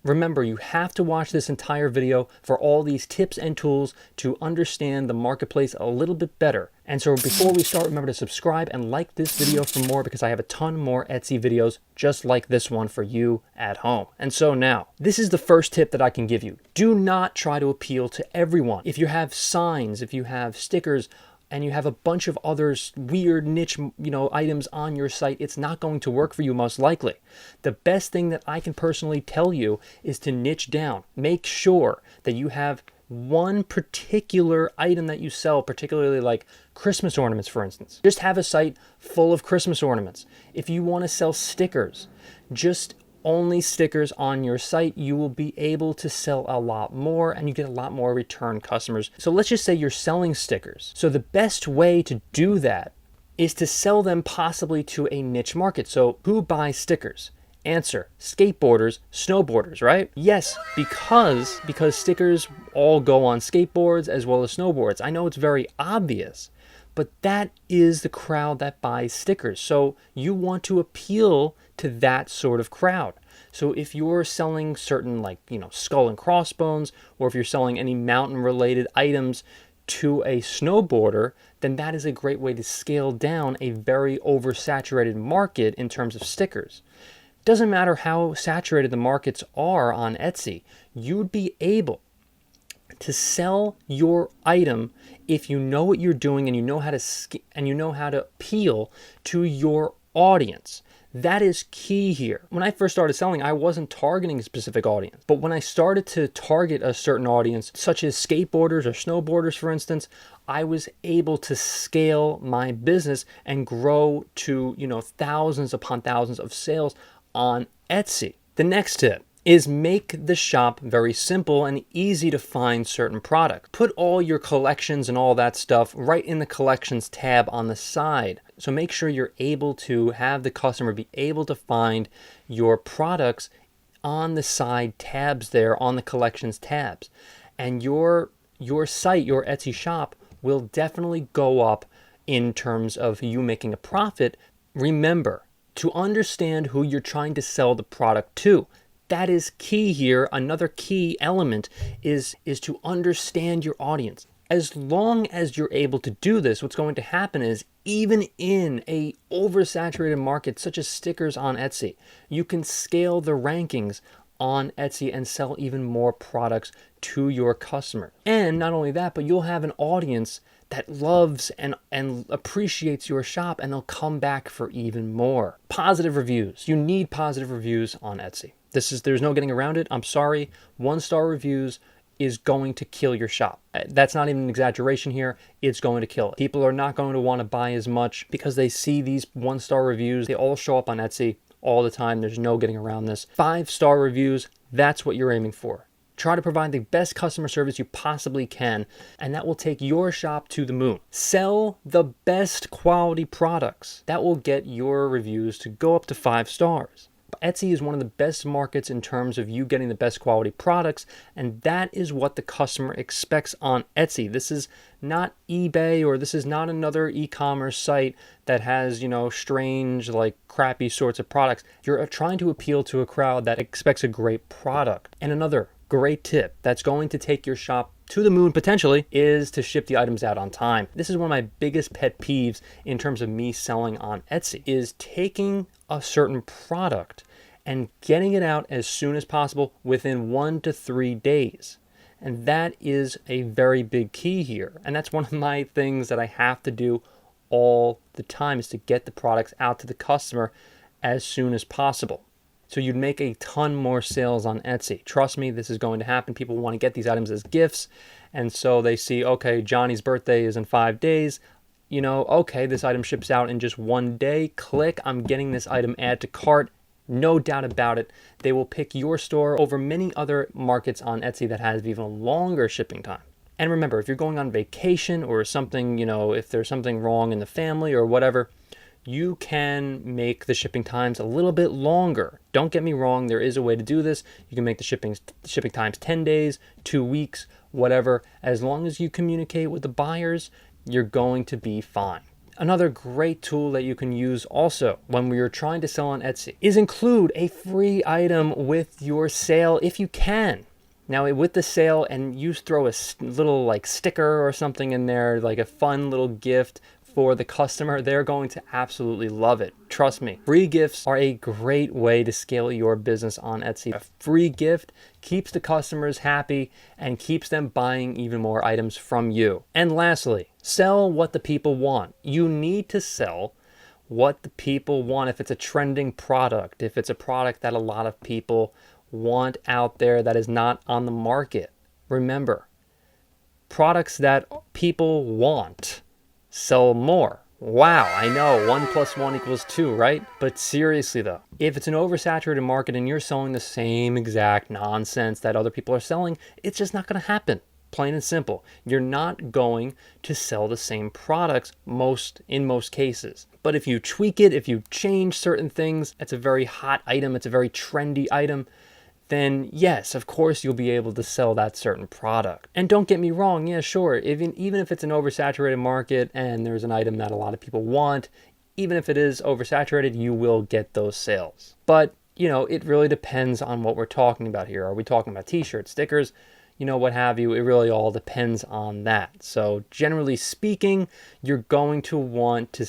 Remember, you have to watch this entire video for all these tips and tools to understand the marketplace a little bit better. And so before we start, remember to subscribe and like this video for more, because I have a ton more Etsy videos just like this one for you at home. And so now, this is the first tip that I can give you. Do not try to appeal to everyone. If you have signs, if you have stickers, and you have a bunch of other weird niche, items on your site, it's not going to work for you most likely. The best thing that I can personally tell you is to niche down. Make sure that you have one particular item that you sell, particularly like Christmas ornaments, for instance. Just have a site full of Christmas ornaments. If you want to sell stickers, just only stickers on your site. You will be able to sell a lot more and you get a lot more return customers. So let's just say you're selling stickers. So the best way to do that is to sell them possibly to a niche market. So who buys stickers? Answer: skateboarders, snowboarders, right? Yes, because stickers all go on skateboards as well as snowboards. I know it's very obvious, but that is the crowd that buys stickers. So you want to appeal to that sort of crowd. So if you're selling certain skull and crossbones, or if you're selling any mountain related items to a snowboarder, then that is a great way to scale down a very oversaturated market in terms of stickers. Doesn't matter how saturated the markets are on Etsy, you'd be able to sell your item if you know what you're doing and you know how to appeal to your audience. That is key here. When I first started selling, I wasn't targeting a specific audience. But when I started to target a certain audience, such as skateboarders or snowboarders, for instance, I was able to scale my business and grow to, thousands upon thousands of sales on Etsy. The next tip is make the shop very simple and easy to find certain products. Put all your collections and all that stuff right in the collections tab on the side. So make sure you're able to have the customer be able to find your products on the side tabs there, on the collections tabs. And your site, your Etsy shop, will definitely go up in terms of you making a profit. Remember to understand who you're trying to sell the product to. That is key here. Another key element is to understand your audience. As long as you're able to do this, what's going to happen is, even in a oversaturated market such as stickers on Etsy, you can scale the rankings on Etsy and sell even more products to your customer. And not only that, but you'll have an audience that loves and appreciates your shop, and they'll come back for even more. Positive reviews. You need positive reviews on Etsy. There's no getting around it. I'm sorry. 1-star reviews is going to kill your shop. That's not even an exaggeration here. It's going to kill it. People are not going to want to buy as much because they see these 1-star reviews. They all show up on Etsy all the time. There's no getting around this. 5-star reviews, that's what you're aiming for. Try to provide the best customer service you possibly can, and that will take your shop to the moon. Sell the best quality products. That will get your reviews to go up to 5 stars. Etsy is one of the best markets in terms of you getting the best quality products, and that is what the customer expects on Etsy. This is not eBay, or this is not another e-commerce site that has, strange, crappy sorts of products. You're trying to appeal to a crowd that expects a great product. And another great tip that's going to take your shop to the moon potentially is to ship the items out on time. This is one of my biggest pet peeves in terms of me selling on Etsy, is taking a certain product and getting it out as soon as possible within 1 to 3 days. And that is a very big key here. And that's one of my things that I have to do all the time, is to get the products out to the customer as soon as possible. So you'd make a ton more sales on Etsy. Trust me, this is going to happen. People want to get these items as gifts. And so they see, okay, Johnny's birthday is in 5 days. Okay, this item ships out in just 1 day. Click, I'm getting this item, add to cart. No doubt about it. They will pick your store over many other markets on Etsy that have even longer shipping time. And remember, if you're going on vacation or something, if there's something wrong in the family or whatever, you can make the shipping times a little bit longer. Don't get me wrong, there is a way to do this. You can make the shipping times 10 days, 2 weeks, whatever. As long as you communicate with the buyers, you're going to be fine. Another great tool that you can use also when we are trying to sell on Etsy is include a free item with your sale if you can. Now with the sale, and you throw a little like sticker or something in there, like a fun little gift for the customer, they're going to absolutely love it. Trust me. Free gifts are a great way to scale your business on Etsy. A free gift keeps the customers happy and keeps them buying even more items from you. And lastly, sell what the people want. You need to sell what the people want. If it's a trending product, if it's a product that a lot of people want out there that is not on the market. Remember, products that people want sell more. Wow, I know, 1 + 1 = 2, right? But seriously though, if it's an oversaturated market and you're selling the same exact nonsense that other people are selling, it's just not going to happen. Plain and simple. You're not going to sell the same products in most cases. But if you tweak it, if you change certain things, it's a very hot item, it's a very trendy item, then yes, of course you'll be able to sell that certain product. And don't get me wrong, yeah, sure, even if it's an oversaturated market and there's an item that a lot of people want, even if it is oversaturated, you will get those sales. But, you know, it really depends on what we're talking about here. Are we talking about t-shirts, stickers, you know, what have you? It really all depends on that. So generally speaking, you're going to want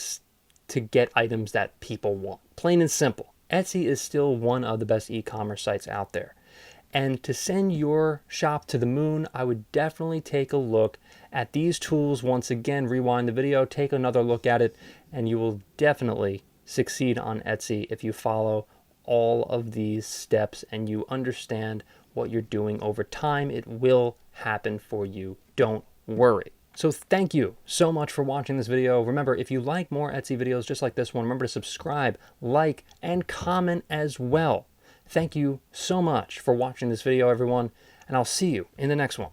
to get items that people want. Plain and simple. Etsy is still one of the best e-commerce sites out there. And to send your shop to the moon, I would definitely take a look at these tools. Once again, rewind the video, take another look at it, and you will definitely succeed on Etsy if you follow all of these steps and you understand what you're doing over time. It will happen for you. Don't worry. So thank you so much for watching this video. Remember, if you like more Etsy videos just like this one, remember to subscribe, like, and comment as well. Thank you so much for watching this video, everyone, and I'll see you in the next one.